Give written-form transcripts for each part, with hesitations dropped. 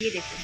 ये देखो।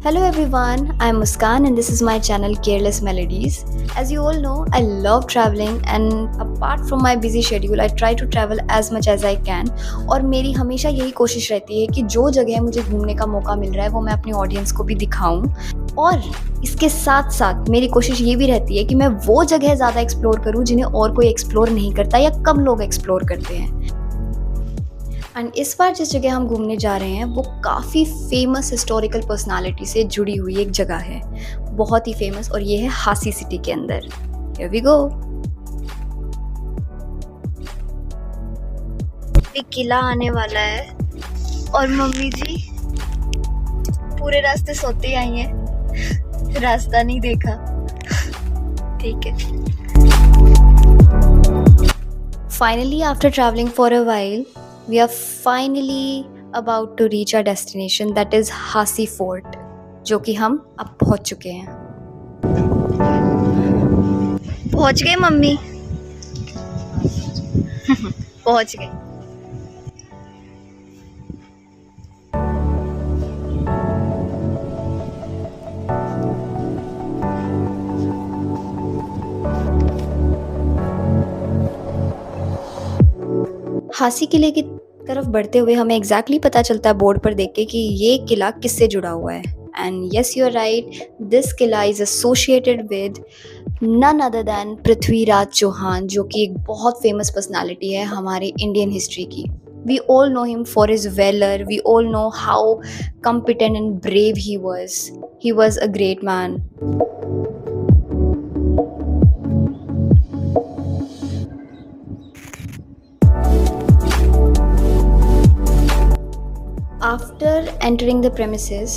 Hello everyone, I'm Muskan and this is my channel Careless Melodies. As you all know, I love traveling and apart from my busy schedule, I try to travel as much as I can. और मेरी हमेशा यही कोशिश रहती है कि जो जगह मुझे घूमने का मौका मिल रहा है वो मैं अपनी ऑडियंस को भी दिखाऊं। और इसके साथ साथ मेरी कोशिश ये भी रहती है कि मैं वो जगह ज़्यादा एक्सप्लोर करूं जिन्हें और कोई एक्सप्लोर नहीं करता या कम लोग एक्सप्लोर करते हैं। एंड इस बार जिस जगह हम घूमने जा रहे हैं वो काफ़ी फेमस हिस्टोरिकल पर्सनालिटी से जुड़ी हुई एक जगह है, बहुत ही फेमस, और ये है हासी सिटी के अंदर। Here we go. एक किला आने वाला है और मम्मी जी पूरे रास्ते सोते आई हैं, रास्ता नहीं देखा। ठीक है। Finally after travelling for a while we are finally about to reach our destination, that is Hansi fort, जो कि हम अब पहुंच चुके हैं। पहुंच गए मम्मी। पहुंच गए। हासी किले की तरफ बढ़ते हुए हमें एग्जैक्टली पता चलता है बोर्ड पर देख के कि ये किला किससे जुड़ा हुआ है। And yes you are right, this किला is associated with none other than Prithviraj Chauhan, जो कि एक बहुत फेमस पर्सनालिटी है हमारे इंडियन हिस्ट्री की। We all know him for his valour, we all know how competent and brave he was a great man. After entering the premises,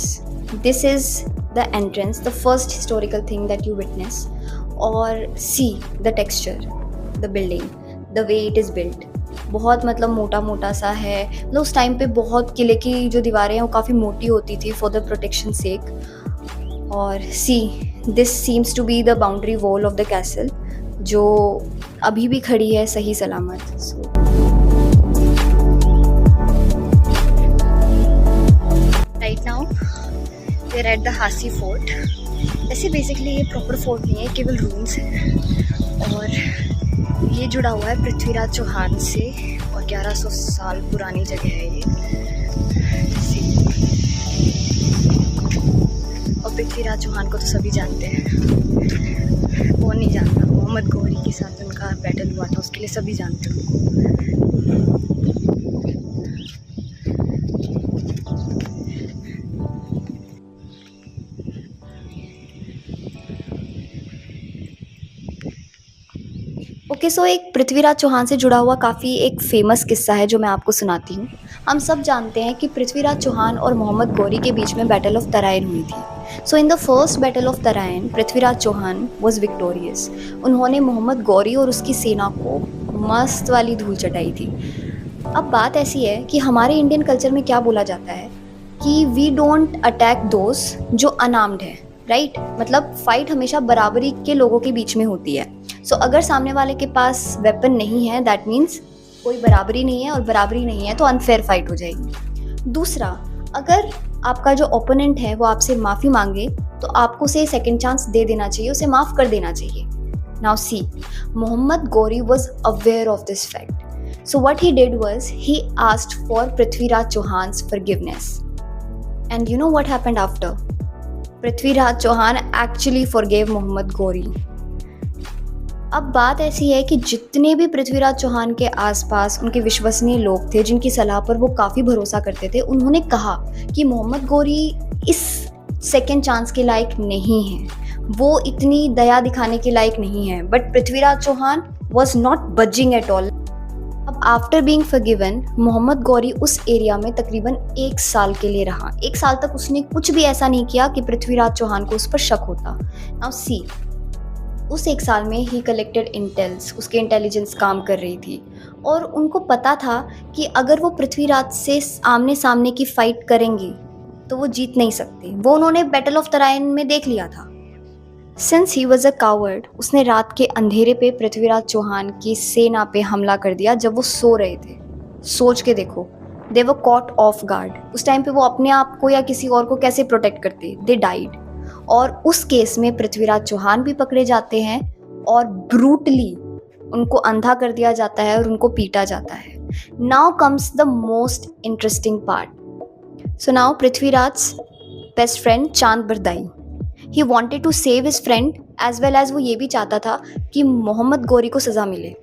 this is the entrance, the first historical thing that you witness, or see the texture, the building, the way it is built. बहुत मतलब मोटा मोटा सा है, मतलब उस time पे बहुत किले की जो दीवारें हैं वो काफ़ी मोटी होती थी फॉर द प्रोटेक्शन सेक। और see this seems to be the boundary wall of the castle, जो अभी भी खड़ी है सही सलामत। Right now we are at the Hansi fort. ऐसे बेसिकली ये प्रॉपर फोर्ट नहीं है, केवल रूम्स हैं, और ये जुड़ा हुआ है पृथ्वीराज चौहान से, और 1100 साल पुरानी जगह है ये। और पृथ्वीराज चौहान को तो सभी जानते हैं, कौन नहीं जानता। मोहम्मद गौरी के साथ उनका बैटल हुआ था, उसके लिए सभी जानते हैं उनको। ओके सो एक पृथ्वीराज चौहान से जुड़ा हुआ काफ़ी एक फेमस किस्सा है जो मैं आपको सुनाती हूँ। हम सब जानते हैं कि पृथ्वीराज चौहान और मोहम्मद गौरी के बीच में बैटल ऑफ तराइन हुई थी। So in the first battle of Tarain Prithviraj Chauhan was victorious. उन्होंने मोहम्मद गौरी और उसकी सेना को मस्त वाली धूल चटाई थी। अब बात ऐसी है कि हमारे इंडियन कल्चर में क्या बोला जाता है कि वी डोंट अटैक दोस्त जो अनआर्म्ड है, राइट? मतलब फाइट हमेशा बराबरी के लोगों के बीच में होती है। सो अगर सामने वाले के पास वेपन नहीं है दैट मीन्स कोई बराबरी नहीं है, और बराबरी नहीं है तो अनफेयर फाइट हो जाएगी। दूसरा, अगर आपका जो ओपोनेंट है वो आपसे माफ़ी मांगे तो आपको उसे सेकंड चांस दे देना चाहिए, उसे माफ़ कर देना चाहिए। Now see, Mohammad Ghori was aware of this fact, so what he did was he asked for Prithviraj Chauhan's forgiveness. And you know what happened after? Prithviraj Chauhan actually forgave Mohammad Ghori. अब बात ऐसी है कि जितने भी पृथ्वीराज चौहान के आसपास उनके विश्वसनीय लोग थे जिनकी सलाह पर वो काफ़ी भरोसा करते थे, उन्होंने कहा कि मोहम्मद गौरी इस सेकंड चांस के लायक नहीं है, वो इतनी दया दिखाने के लायक नहीं है। But Prithviraj Chauhan was not budging at all. अब after being forgiven, Mohammad Ghori उस एरिया में तकरीबन 1 साल के लिए रहा। 1 साल तक उसने कुछ भी ऐसा नहीं किया कि पृथ्वीराज चौहान को उस पर शक होता। नाउ सी, उस 1 साल में ही कलेक्टेड इंटेल्स, उसके इंटेलिजेंस काम कर रही थी और उनको पता था कि अगर वो पृथ्वीराज से आमने सामने की फाइट करेंगे तो वो जीत नहीं सकते। वो उन्होंने बैटल ऑफ तराइन में देख लिया था। Since he was a coward, उसने रात के अंधेरे पे पृथ्वीराज चौहान की सेना पे हमला कर दिया जब वो सो रहे थे। सोच के देखो, दे वर कॉट ऑफ गार्ड। उस टाइम पे वो अपने आप को या किसी और को कैसे प्रोटेक्ट करते? They died. और उस केस में पृथ्वीराज चौहान भी पकड़े जाते हैं और ब्रूटली उनको अंधा कर दिया जाता है और उनको पीटा जाता है। Now comes the most interesting part. So now Prithviraj best friend Chand Bardai, he wanted to save his friend as well as वो ये भी चाहता था कि मोहम्मद गौरी को सज़ा मिले।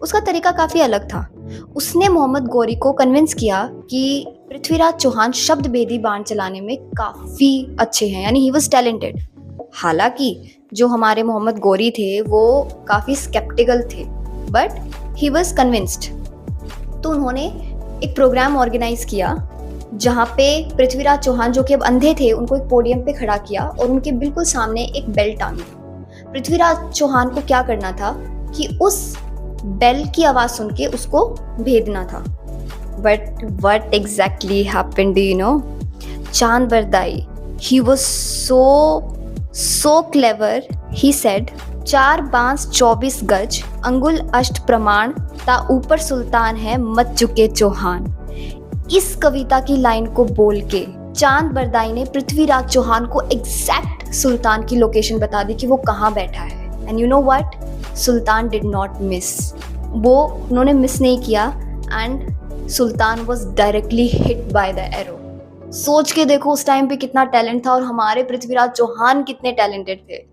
उसका तरीका काफ़ी अलग था। उसने मोहम्मद गौरी को कन्विंस किया कि पृथ्वीराज चौहान शब्द भेदी बाण चलाने में काफ़ी अच्छे हैं, यानी ही वॉज टैलेंटेड। हालांकि जो हमारे मोहम्मद गौरी थे वो काफ़ी स्केप्टिकल थे, बट ही वॉज कन्विंस्ड। तो उन्होंने एक प्रोग्राम ऑर्गेनाइज किया जहाँ पे पृथ्वीराज चौहान, जो कि अब अंधे थे, उनको एक पोडियम पे खड़ा किया और उनके बिल्कुल सामने एक बेल टांगी। पृथ्वीराज चौहान को क्या करना था कि उस बेल की आवाज़ सुन के उसको भेदना था। But what exactly happened, you know? Chand Bardai, he was so clever. He said, 4 बांस 24 गज, अंगुल अष्ट प्रमाण, ता ऊपर सुल्तान है मत चुके चौहान। इस कविता की लाइन को बोल के चांद बरदाई ने पृथ्वीराज चौहान को एग्जैक्ट सुल्तान की लोकेशन बता दी कि वो कहाँ बैठा है। And you know what, Sultan did not miss. वो उन्होंने मिस नहीं किया and sultan was directly hit by the arrow. सोच के देखो उस टाइम पे कितना टैलेंट था और हमारे पृथ्वीराज चौहान कितने टैलेंटेड थे।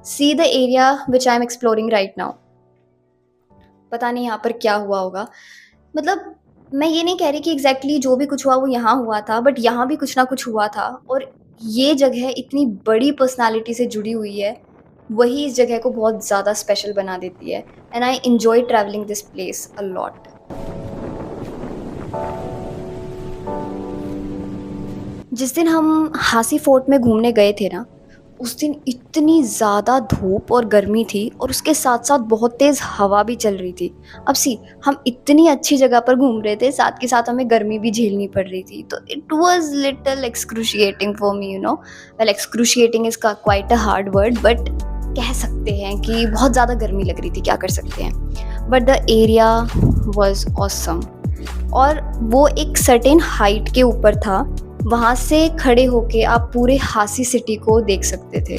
See the area which I am exploring right now. पता नहीं यहाँ पर क्या हुआ होगा। मतलब मैं ये नहीं कह रही कि एग्जैक्टली जो भी कुछ हुआ वो यहाँ हुआ था, बट यहाँ भी कुछ ना कुछ हुआ था। और ये जगह इतनी बड़ी पर्सनालिटी से जुड़ी हुई है, वही इस जगह को बहुत ज़्यादा स्पेशल बना देती है। And I enjoy travelling this place a lot. जिस दिन हम हासी फोर्ट में घूमने गए थे ना, उस दिन इतनी ज़्यादा धूप और गर्मी थी और उसके साथ साथ बहुत तेज़ हवा भी चल रही थी। अब सी, हम इतनी अच्छी जगह पर घूम रहे थे, साथ के साथ हमें गर्मी भी झेलनी पड़ रही थी। तो it was little excruciating for me, you know. Well, excruciating is quite a hard word, but कह सकते हैं कि बहुत ज़्यादा गर्मी लग रही थी, क्या कर सकते हैं। But the area was awesome. और वो एक सर्टेन हाइट के ऊपर था, वहाँ से खड़े होके आप पूरे हासी सिटी को देख सकते थे।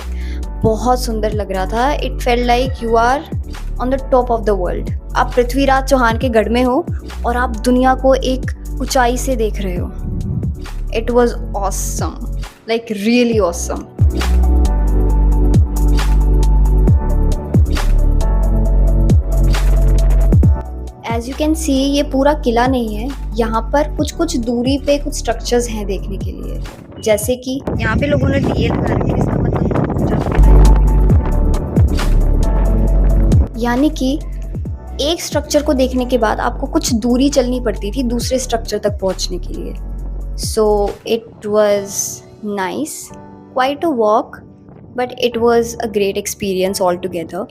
बहुत सुंदर लग रहा था। It felt like you are on the top of the world. आप पृथ्वीराज चौहान के गढ़ में हो और आप दुनिया को एक ऊंचाई से देख रहे हो। It was awesome, like really awesome. As you can see, ये पूरा किला नहीं है। यहाँ पर कुछ कुछ दूरी पे कुछ स्ट्रक्चर्स हैं देखने के लिए, जैसे कि यहाँ पे लोगों ने डीए लगा रखे हैं, इसका मतलब यानी कि एक स्ट्रक्चर को देखने के बाद आपको कुछ दूरी चलनी पड़ती थी दूसरे स्ट्रक्चर तक पहुँचने के लिए। So it was nice, quite a walk, but it was a great experience all together.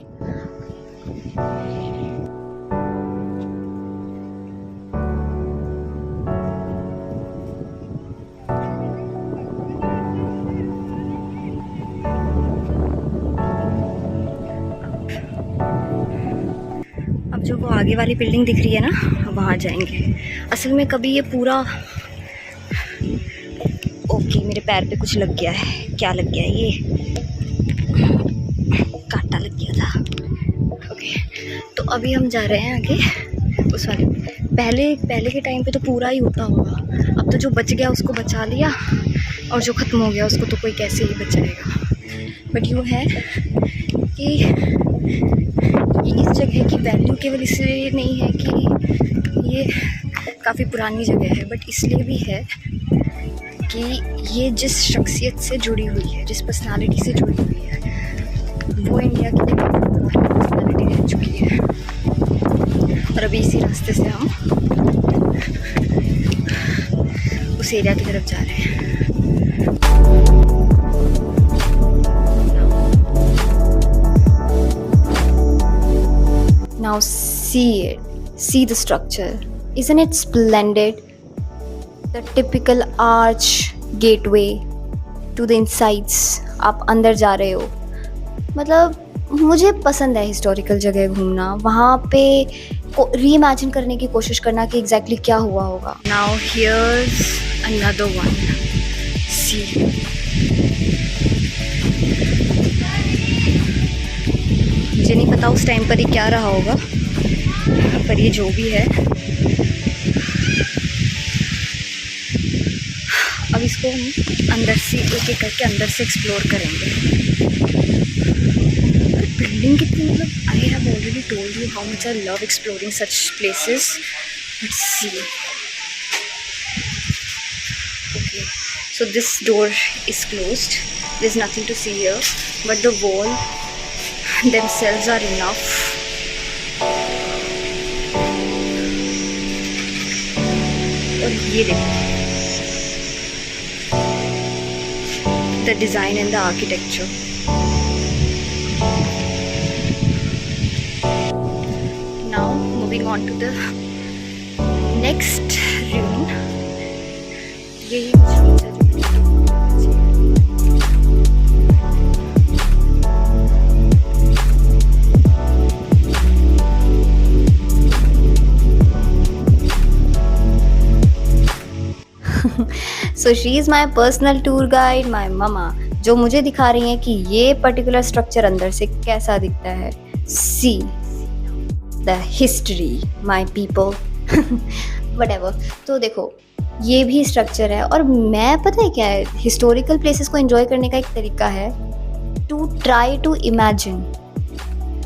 अब जो वो आगे वाली बिल्डिंग दिख रही है ना, वहाँ जाएंगे। असल में कभी ये पूरा, ओके मेरे पैर पे कुछ लग गया है। क्या लग गया है? ये कांटा लग गया था। ओके, तो अभी हम जा रहे हैं आगे उस वाले। पहले के टाइम पे तो पूरा ही होता होगा। अब तो जो बच गया उसको बचा लिया और जो ख़त्म हो गया उसको तो कोई कैसे ही बचाएगा। बट यूँ है कि इस जगह की वैल्यू केवल इसलिए नहीं है कि ये काफ़ी पुरानी जगह है, बट इसलिए भी है कि ये जिस शख्सियत से जुड़ी हुई है, जिस पर्सनालिटी से जुड़ी हुई है, वो इंडिया की पर्सनालिटी रह चुकी है। और अभी इसी रास्ते से हम उस एरिया की तरफ जा रहे हैं। Now see it. See the structure. Isn't it splendid? The typical arch gateway to the insides. आप अंदर जा रहे हो, मतलब मुझे पसंद है हिस्टोरिकल जगह घूमना, वहाँ पे री इमेजिन करने की कोशिश करना कि एग्जैक्टली क्या हुआ होगा। Now here's another one. See, मुझे नहीं पता उस टाइम पर ही क्या रहा होगा, पर ये जो भी है, अब इसको हम अंदर से एक एक करके अंदर से एक्सप्लोर करेंगे। बिल्डिंग कितनी, मतलब I have already told you how much I love exploring such places. Let's see. Okay, so this door is closed. There's nothing to see here, but the wall themselves are enough. और ये देखो, the design and the architecture. Now moving on to the next ruin. यही ruins है। So she is my personal tour guide, my mama, जो मुझे दिखा रही हैं कि ये पर्टिकुलर स्ट्रक्चर अंदर से कैसा दिखता है। See the history my people, whatever. तो देखो, ये भी स्ट्रक्चर है, और मैं, पता है क्या है, हिस्टोरिकल प्लेसेस को एंजॉय करने का एक तरीका है टू ट्राई टू इमेजिन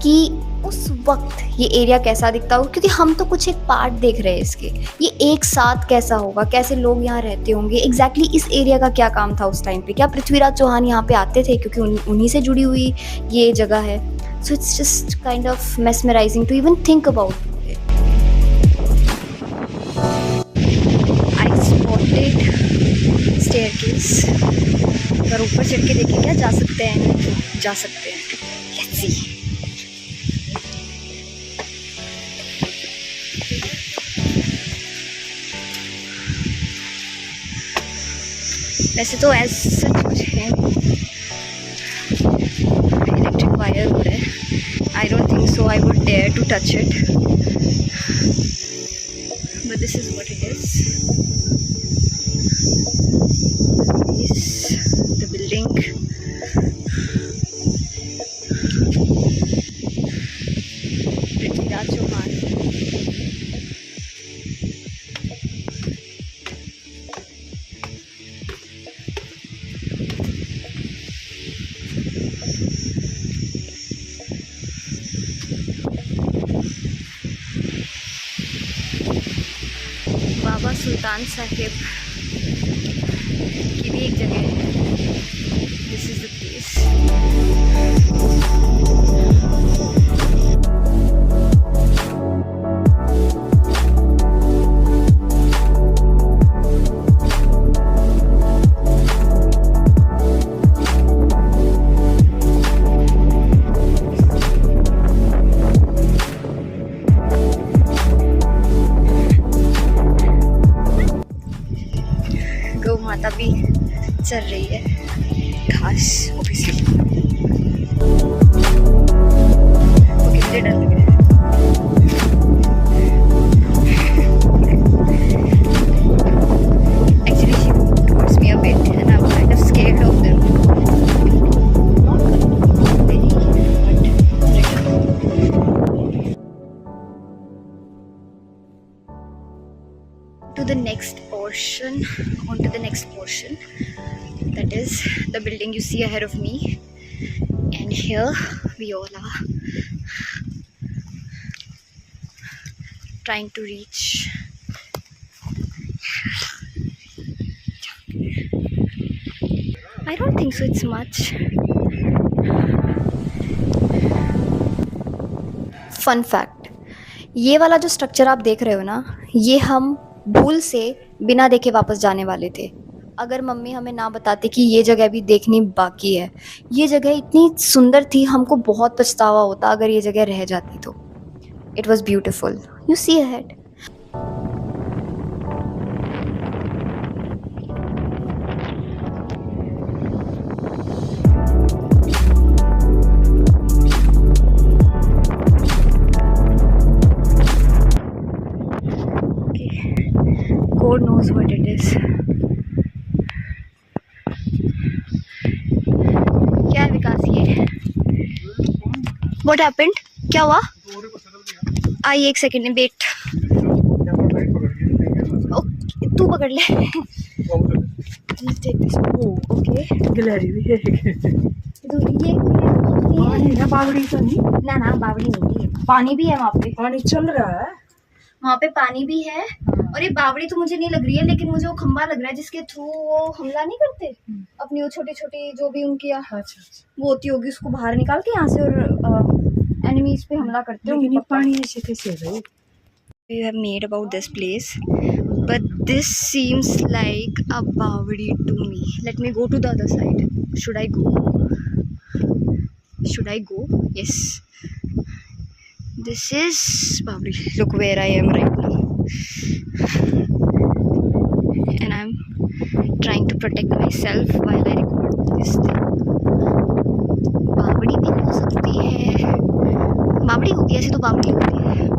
कि उस वक्त ये एरिया कैसा दिखता होगा, क्योंकि हम तो कुछ एक पार्ट देख रहे हैं इसके, ये एक साथ कैसा होगा, कैसे लोग यहाँ रहते होंगे, एग्जैक्टली इस एरिया का क्या काम था उस टाइम पे, क्या पृथ्वीराज चौहान यहाँ पे आते थे, क्योंकि उन्हीं से जुड़ी हुई ये जगह है। So it's just kind of mesmerising to even think about it. I spotted staircase, अगर ऊपर चढ़ के देखें क्या जा सकते हैं, तो जा सकते हैं। Let's see. वैसे तो ऐसा सच कुछ है, इलेक्ट्रिक वायर हो रहा है। I don't think so I would dare to touch it, but this is what it is. The building, Prithviraj Chauhan. Baba Sultan Sahib की भी एक जगह है। This is the place. गौ माता भी चल रही है घास, ऑब्वियसली। ओके, मुझे डर लग रहा है। Actually she moved towards me a bit and I was kind of scared of them. Not very, but to the next portion, onto the next portion, that is the building you see ahead of me, and here we all are trying to reach. I don't think so it's much. Fun fact, ये वाला जो structure आप देख रहे हो ना, ये हम भूल से बिना देखे वापस जाने वाले थे। अगर मम्मी हमें ना बताते कि ये जगह भी देखनी बाकी है। ये जगह इतनी सुंदर थी, हमको बहुत पछतावा होता अगर ये जगह रह जाती तो। It was beautiful. You see ahead. God knows what it is. क्या है विकास ये? What happened? क्या हुआ? आई एक सेकेंड वेट। तू पकड़ ले। ओके गिलहरी भी है। तो ये बावड़ी तो नहीं ना बावड़ी नहीं है, पानी भी है वहाँ पे। पानी चल रहा है वहाँ पे पानी भी है। और ये बावड़ी तो मुझे नहीं लग रही है, लेकिन मुझे वो खंबा लग रहा है जिसके थ्रू वो हमला नहीं करते अपनी वो छोटी छोटी जो भी उनकी वो होती होगी, उसको बाहर निकाल के यहाँ से और एनिमीज पे हमला करते लेकिन ये होंगे। पानी ऐसे कैसे है भाई? We have made about this place, but this seems like a Bawadi to me. Let me go to the other side. Should I go? Should I go? Yes. This is Bawadi. Look where I am right now. And I'm trying to protect myself while I record this thing. Bawadi भी हो सकती है। बावड़ी होगी, ऐसे तो बावड़ी होती है।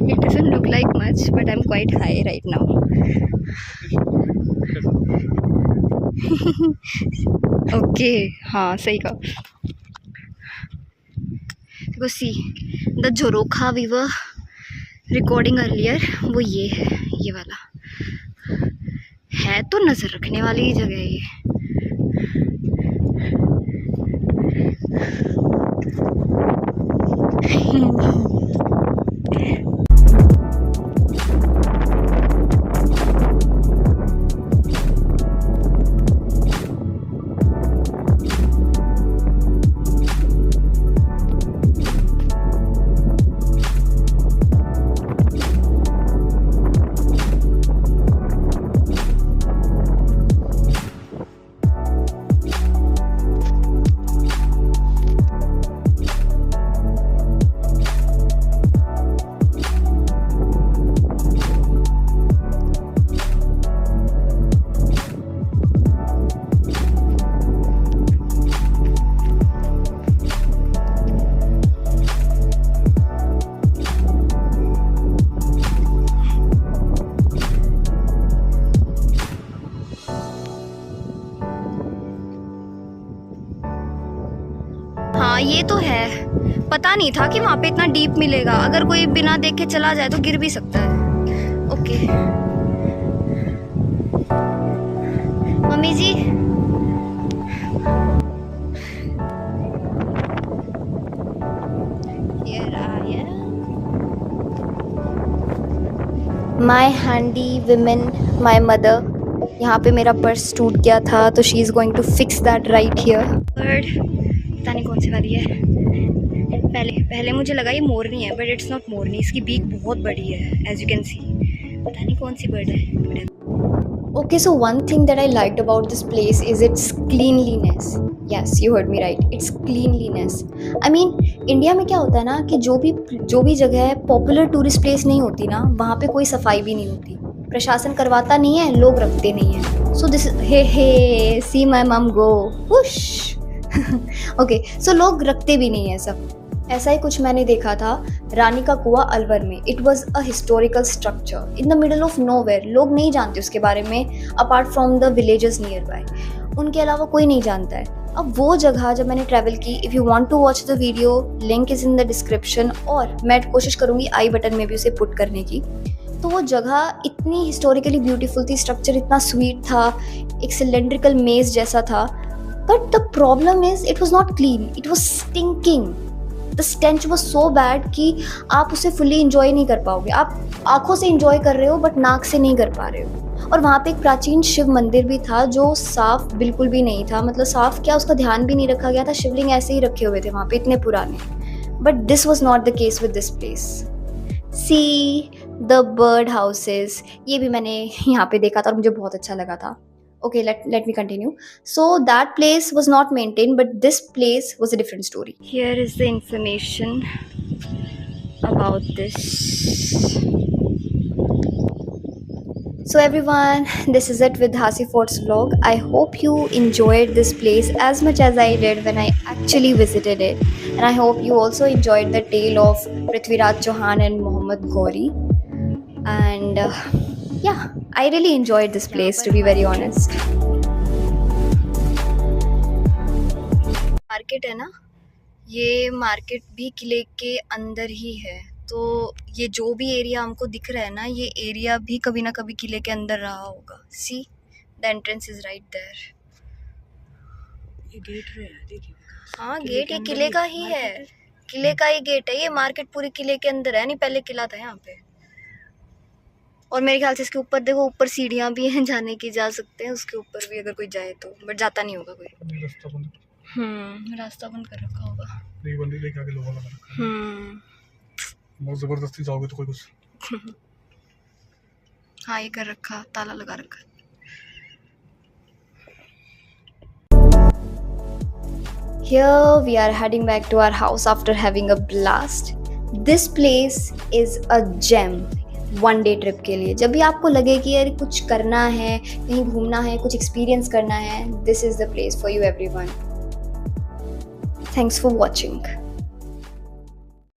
It doesn't look like much, but I'm quite high right now. Okay, हाँ सही कहा। देखो see, the Joroka we were recording earlier, वो ये है, ये वाला है तो नज़र रखने वाली जगह है ये। हाँ ये तो है, पता नहीं था कि वहाँ पे इतना डीप मिलेगा। अगर कोई बिना देखे चला जाए तो गिर भी सकता है। Okay mummy ji, my handy women, my mother. यहाँ पे मेरा पर्स टूट गया था तो she is going to fix that right here. Bird पता नहीं कौन सी वाली है। पहले मुझे लगा ये मोरनी है, बट इट्स नॉट मोरनी। इसकी बीक बहुत बड़ी है, एज यू कैन सी। पता नहीं कौन सी बर्ड है। Okay, so one thing that I liked about this place is its cleanliness. Yes, you heard me right. It's cleanliness. I mean, India में क्या होता है ना कि जो भी जगह है पॉपुलर टूरिस्ट प्लेस नहीं होती ना, वहाँ पे कोई सफाई भी नहीं होती। प्रशासन करवाता नहीं है, लोग रखते नहीं हैं। So this hey see my mom go push. Okay, so लोग रखते भी नहीं है सब। ऐसा ही कुछ मैंने देखा था रानी का कुआं अलवर में। It was a historical structure in the middle of nowhere. लोग नहीं जानते उसके बारे में apart from the villages near by, उनके अलावा कोई नहीं जानता है। अब वो जगह जब मैंने ट्रैवल की, if you want to watch the video, link is in the description, और मैं कोशिश करूँगी आई बटन में भी उसे पुट करने की। तो वो जगह इतनी हिस्टोरिकली ब्यूटीफुल थी, स्ट्रक्चर इतना स्वीट था, एक सिलेंड्रिकल मेज जैसा था। But the problem is it was not clean, it was stinking. The stench was so bad कि आप उसे फुली इंजॉय नहीं कर पाओगे। आप आंखों से इंजॉय कर रहे हो बट नाक से नहीं कर पा रहे हो। और वहाँ पे एक प्राचीन शिव मंदिर भी था जो साफ बिल्कुल भी नहीं था। मतलब साफ क्या, उसका ध्यान भी नहीं रखा गया था। शिवलिंग ऐसे ही रखे हुए थे वहाँ पे, इतने पुराने। But this was not the case with this place. See the bird houses, ये भी मैंने यहाँ पे देखा था और मुझे बहुत अच्छा लगा था. Okay, let me continue. So that place was not maintained, but this place was a different story. Here is the information about this. So everyone, this is it with Hasi Fort's vlog. I hope you enjoyed this place as much as I did when I actually visited it, and I hope you also enjoyed the tale of Prithviraj Chauhan and Mohammad Ghori. And yeah, I really enjoyed this place, to be very honest. Market है ना, ये market भी किले के अंदर ही है. तो ये जो भी एरिया हमको दिख रहा है ना, ये एरिया भी कभी ना कभी किले के अंदर रहा होगा. See the entrance is right there. ये गेट है, देखिए. हाँ, गेट ये किले का ही है, किले का ही गेट है. ये मार्केट पूरी किले के अंदर है, नहीं पहले किला था यहाँ पे. और मेरे ख्याल से इसके ऊपर देखो, ऊपर सीढ़ियाँ भी हैं जाने की, जा सकते हैं उसके ऊपर भी अगर कोई जाए तो, बट जाता नहीं होगा कोई. रास्ता बंद कर रखा होगा. एक बंदी लेके आके लोगों लगा रखा है. बहुत जबरदस्ती जाओगे तो कोई कुछ. हाँ, ये कर रखा, ताला लगा रखा. Here we are heading back to our house after having a blast. This place is a gem. One day trip के लिए, जब भी आपको लगे कि यार कुछ करना है, कहीं घूमना है, कुछ एक्सपीरियंस करना है, this is the place for you everyone. Thanks for watching.